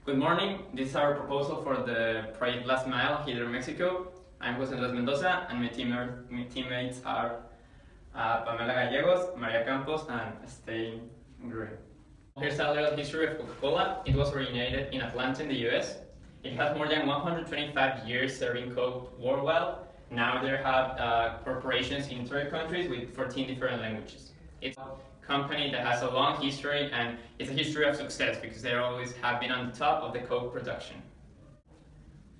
Good morning. This is our proposal for the project Last Mile here in Mexico. I'm Jose Andres Mendoza, and my teammates are Pamela Gallegos, Maria Campos, and Stein Gray. Here's a little history of Coca-Cola. It was originated in Atlanta in the US. It has more than 125 years serving Coke worldwide. Now they have corporations in 30 countries with 14 different languages. It's a company that has a long history, and it's a history of success because they always have been on the top of the Coke production.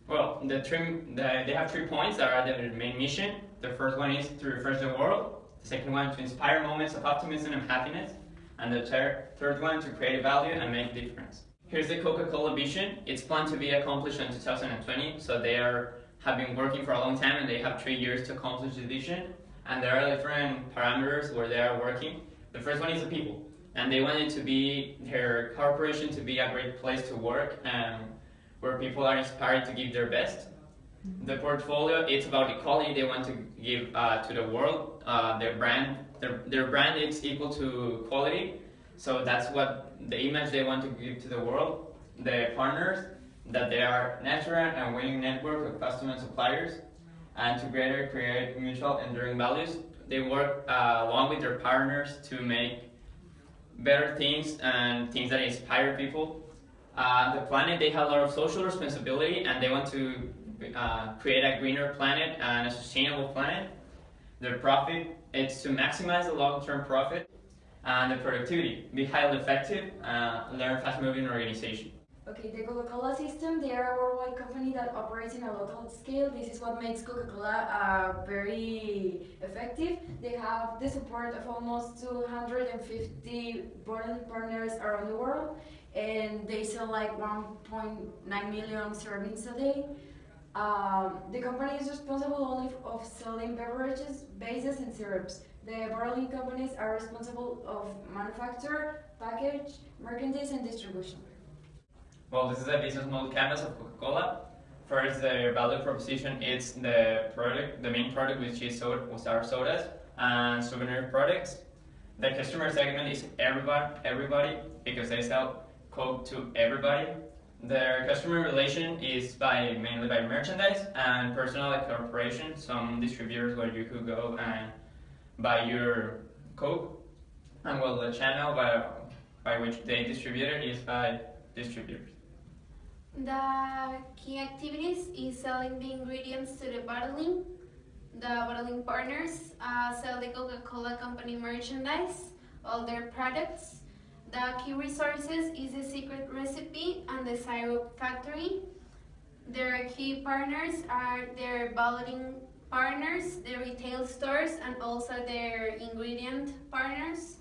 Well, they have 3 points that are their main mission. The first one is to refresh the world. The second one to inspire moments of optimism and happiness. And the third one to create value and make a difference. Here's the Coca-Cola vision. It's planned to be accomplished in 2020, so have been working for a long time and they have 3 years to accomplish the vision. And there are different parameters where they are working. The first one is the people, and they want it to be their corporation to be a great place to work and where people are inspired to give their best. The portfolio, it's about equality. They want to give to the world. Their brand is equal to quality, so that's what the image they want to give to the world. The partners, that they are natural and winning network of customers and suppliers, and together create mutual enduring values. They work along with their partners to make better things and things that inspire people. The planet, they have a lot of social responsibility and they want to create a greener planet and a sustainable planet. Their profit, it's to maximize the long-term profit. And the productivity, be highly effective, learn fast-moving organization. Okay, the Coca-Cola system, they are a worldwide company that operates in a local scale. This is what makes Coca-Cola very effective. They have the support of almost 250 bottling partners around the world, and they sell like 1.9 million servings a day. The company is responsible only of selling beverages, bases, and syrups. The bottling companies are responsible of manufacture, package, merchandise, and distribution. Well, this is a business model canvas of Coca-Cola. First, their value proposition is the main product, which is our sodas and souvenir products. The customer segment is everybody, because they sell Coke to everybody. Their customer relation is mainly by merchandise and personal cooperation. Some distributors where you could go and buy your Coke, and well, the channel by which they distribute it is by distributors. The key activities is selling the ingredients to the bottling. The bottling partners sell the Coca-Cola company merchandise, all their products. The key resources is the secret recipe and the syrup factory. Their key partners are their bottling partners, the retail stores, and also their ingredient partners.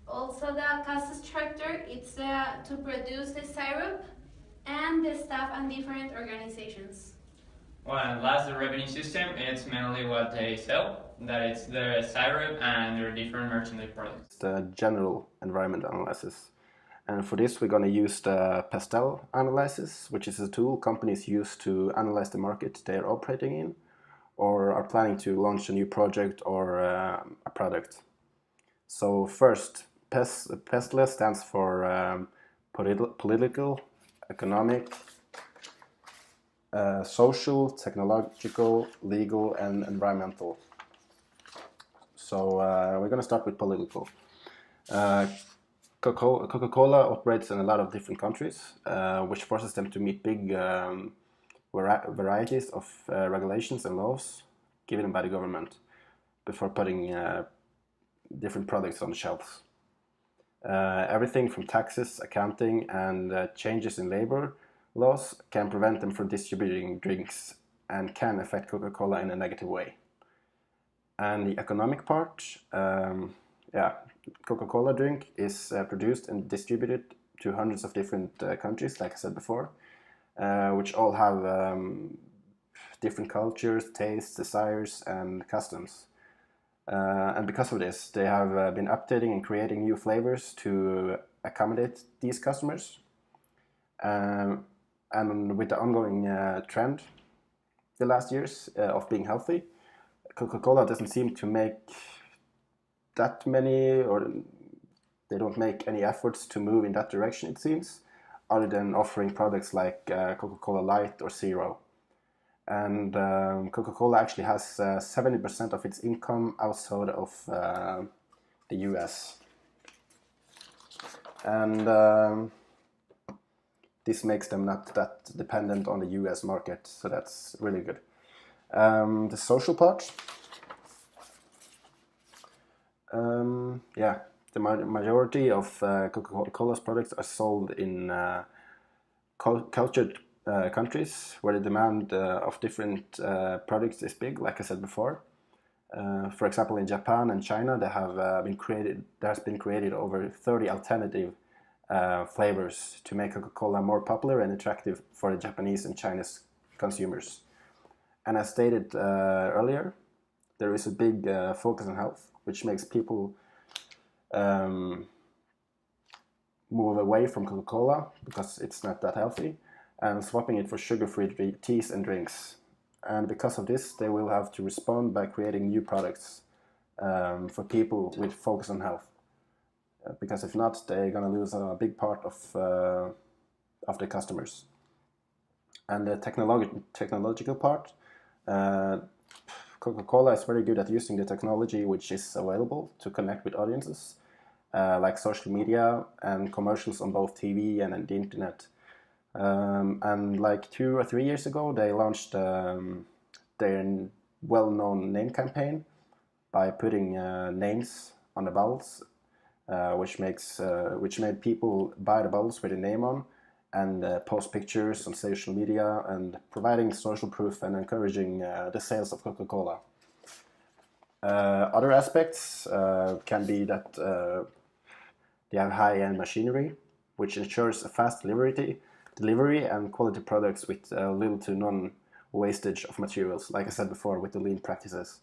Also the cost structure, it's to produce the syrup, and the staff and different organizations. Well, and last, the revenue system, it's mainly what they sell, that it's the syrup and their different merchandise products. The general environment analysis. And for this, we're going to use the Pastel analysis, which is a tool companies use to analyze the market they are operating in or are planning to launch a new project or a product. So first, PESTLE stands for political, economic, social, technological, legal, and environmental. So we're going to start with political. Coca-Cola operates in a lot of different countries, which forces them to meet big varieties of regulations and laws given by the government before putting different products on the shelves. Everything from taxes, accounting, and changes in labor laws can prevent them from distributing drinks and can affect Coca-Cola in a negative way. And the economic part, Coca-Cola drink is produced and distributed to hundreds of different countries, like I said before, which all have different cultures, tastes, desires, and customs. And because of this, they have been updating and creating new flavors to accommodate these customers. And with the ongoing trend the last years of being healthy, Coca-Cola doesn't seem to make that many, or they don't make any efforts to move in that direction, it seems. other than offering products like Coca-Cola Light or Zero. And Coca-Cola actually has 70% of its income outside of the US. And this makes them not that dependent on the US market, so that's really good. The social part. Yeah, the majority of Coca-Cola's products are sold in cultured countries where the demand of different products is big, like I said before. For example, in Japan and China, there has been created over 30 alternative flavors to make Coca-Cola more popular and attractive for the Japanese and Chinese consumers. And as stated earlier, there is a big focus on health, which makes people move away from Coca-Cola because it's not that healthy, and swapping it for sugar-free teas and drinks. And because of this, they will have to respond by creating new products for people with focus on health. Because if not, they're going to lose a big part of the customers. And the technological part, Coca-Cola is very good at using the technology which is available to connect with audiences, like social media and commercials on both TV and on the internet. And like 2 or 3 years ago, they launched their well-known name campaign by putting names on the bottles, which made people buy the bottles with a name on and post pictures on social media and providing social proof and encouraging the sales of Coca-Cola. Other aspects can be that they have high-end machinery, which ensures a fast delivery and quality products with little to none wastage of materials, like I said before, with the lean practices.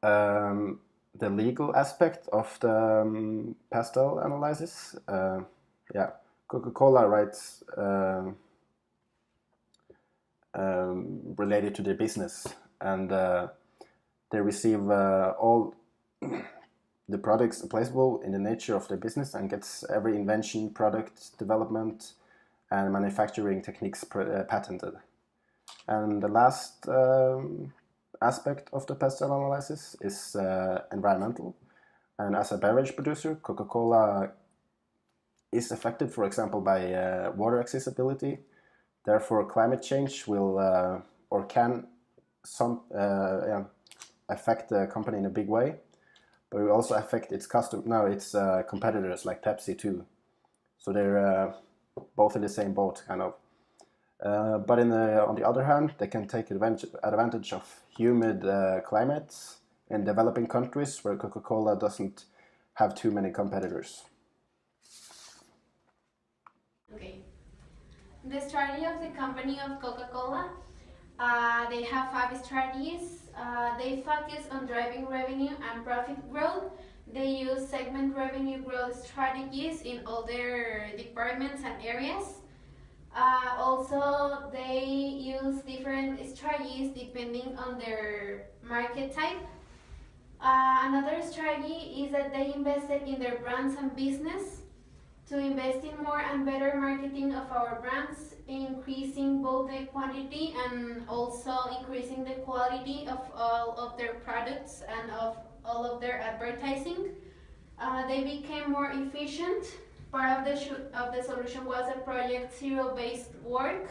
The legal aspect of the pastel analysis, Coca-Cola rights related to their business, and they receive all the products applicable in the nature of their business and gets every invention, product development, and manufacturing techniques patented. And the last aspect of the pastel analysis is environmental. And as a beverage producer, Coca-Cola is affected, for example, by water accessibility. Therefore, climate change will or can affect the company in a big way, but it will also affect its competitors like Pepsi too. So they're both in the same boat, kind of. But on the other hand, they can take advantage of humid climates in developing countries where Coca-Cola doesn't have too many competitors. Okay. The strategy of the company of Coca-Cola, they have 5 strategies. They focus on driving revenue and profit growth. They use segment revenue growth strategies in all their departments and areas. Also, they use different strategies depending on their market type. Another strategy is that they invested in their brands and business to invest in more and better marketing of our brands, increasing both the quantity and also increasing the quality of all of their products and of all of their advertising. They became more efficient. Part of the solution was a Project Zero-based work.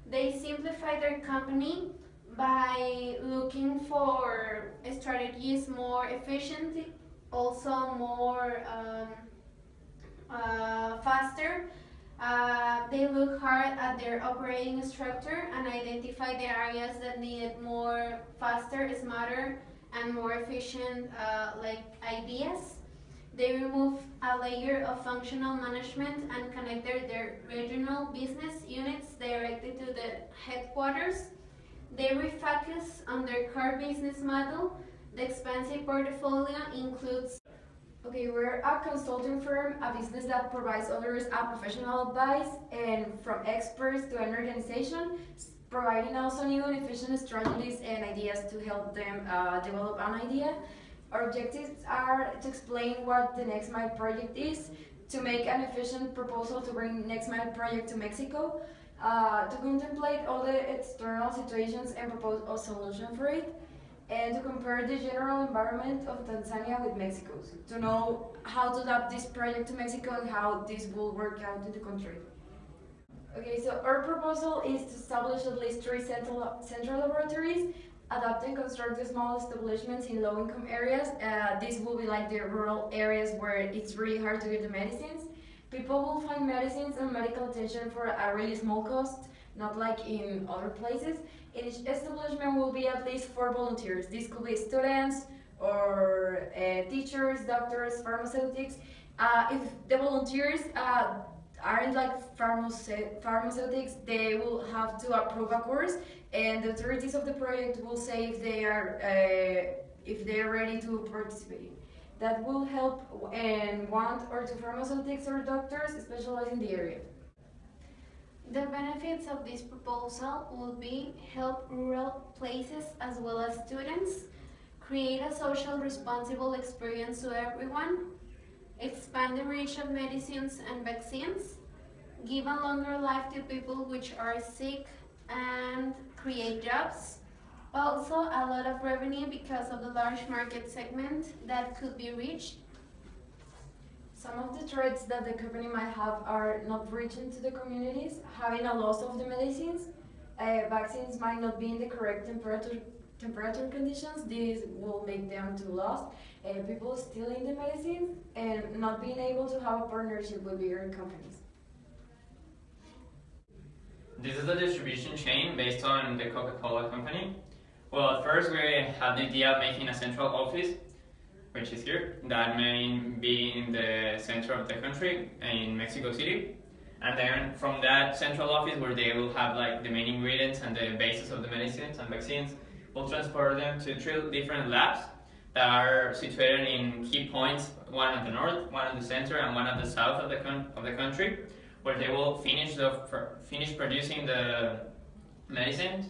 They simplified their company by looking for strategies more efficient, also more faster. They look hard at their operating structure and identify the areas that needed more faster, smarter, and more efficient ideas. They remove a layer of functional management and connected their regional business units directly to the headquarters. They refocus on their core business model. The expansive portfolio includes. Okay, we're a consulting firm, a business that provides others a professional advice and from experts to an organization, providing also new and efficient strategies and ideas to help them develop an idea. Our objectives are to explain what the Next Mile project is, to make an efficient proposal to bring Next Mile project to Mexico, to contemplate all the external situations and propose a solution for it, and to compare the general environment of Tanzania with Mexico's, to know how to adapt this project to Mexico and how this will work out in the country. Okay, so our proposal is to establish at least 3 central laboratories, adapt and construct the small establishments in low-income areas. This will be like the rural areas where it's really hard to get the medicines. People will find medicines and medical attention for a really small cost, not like in other places. In each establishment will be at least 4 volunteers. This could be students or teachers, doctors, pharmaceutics. If the volunteers aren't like pharmaceutics, they will have to approve a course, and the authorities of the project will say if they are ready to participate. That will help and 1 or 2 pharmaceutics or doctors specialized in the area. The benefits of this proposal will be help rural places as well as students, create a social responsible experience to everyone, expand the reach of medicines and vaccines, give a longer life to people which are sick, and create jobs. Also, a lot of revenue because of the large market segment that could be reached. Some of the threats that the company might have are not reaching to the communities, having a loss of the medicines, vaccines might not be in the correct temperature conditions. This will make them too lost, people stealing the medicines, and not being able to have a partnership with bigger companies. This is a distribution chain based on the Coca-Cola company. Well, at first we had the idea of making a central office, which is here, that may be in the center of the country, in Mexico City. And then from that central office, where they will have like the main ingredients and the basis of the medicines and vaccines, we'll transport them to 3 different labs that are situated in key points, 1 at the north, 1 at the center, and 1 at the south of the country, where they will finish producing the medicines.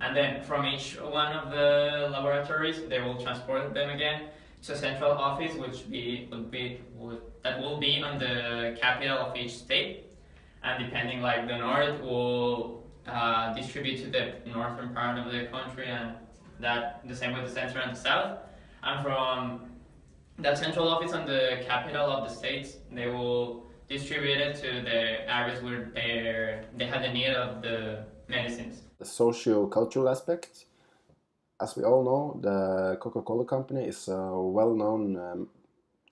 And then from each one of the laboratories, they will transport them again to a central office, that will be on the capital of each state. And depending, like the north will distribute to the northern part of the country, and that the same with the center and the south. And from that central office on the capital of the states, they will distribute it to the areas where they have the need of the medicines. The socio-cultural aspect. As we all know, the Coca-Cola company is a well-known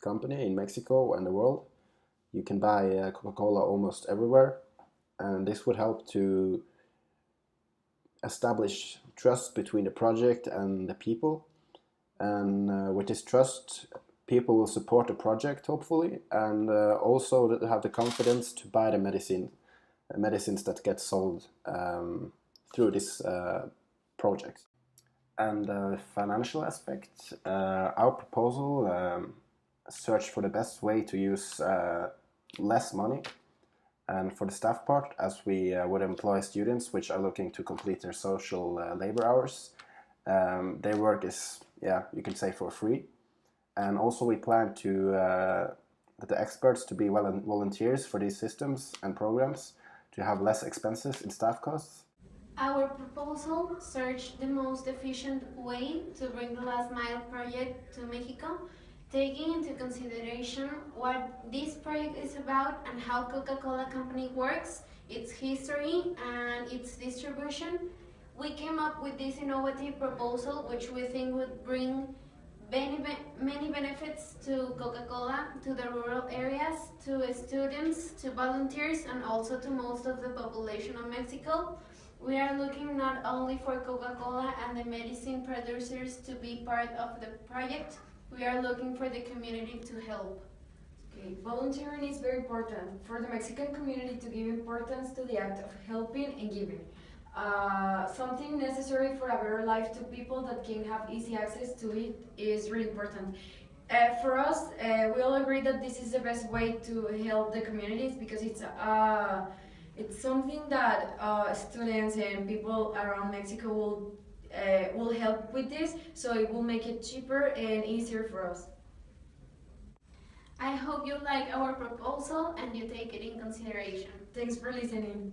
company in Mexico and the world. You can buy Coca-Cola almost everywhere, and this would help to establish trust between the project and the people. And with this trust, people will support the project, hopefully, and also have the confidence to buy the medicines that get sold through this project. And the financial aspect, our proposal searched for the best way to use less money. And for the staff part, as we would employ students which are looking to complete their social labor hours, their work is, you can say, for free. And also we plan to the experts to be volunteers for these systems and programs to have less expenses in staff costs. Our proposal searched the most efficient way to bring the Last Mile project to Mexico, taking into consideration what this project is about and how Coca-Cola company works, its history and its distribution. We came up with this innovative proposal, which we think would bring many benefits to Coca-Cola, to the rural areas, to students, to volunteers, and also to most of the population of Mexico. We are looking not only for Coca-Cola and the medicine producers to be part of the project, we are looking for the community to help. Okay, volunteering is very important for the Mexican community to give importance to the act of helping and giving. Something necessary for a better life to people that can have easy access to it is really important. For us, we all agree that this is the best way to help the communities because it's something that students and people around Mexico will help with this, so it will make it cheaper and easier for us. I hope you like our proposal and you take it in consideration. Thanks for listening.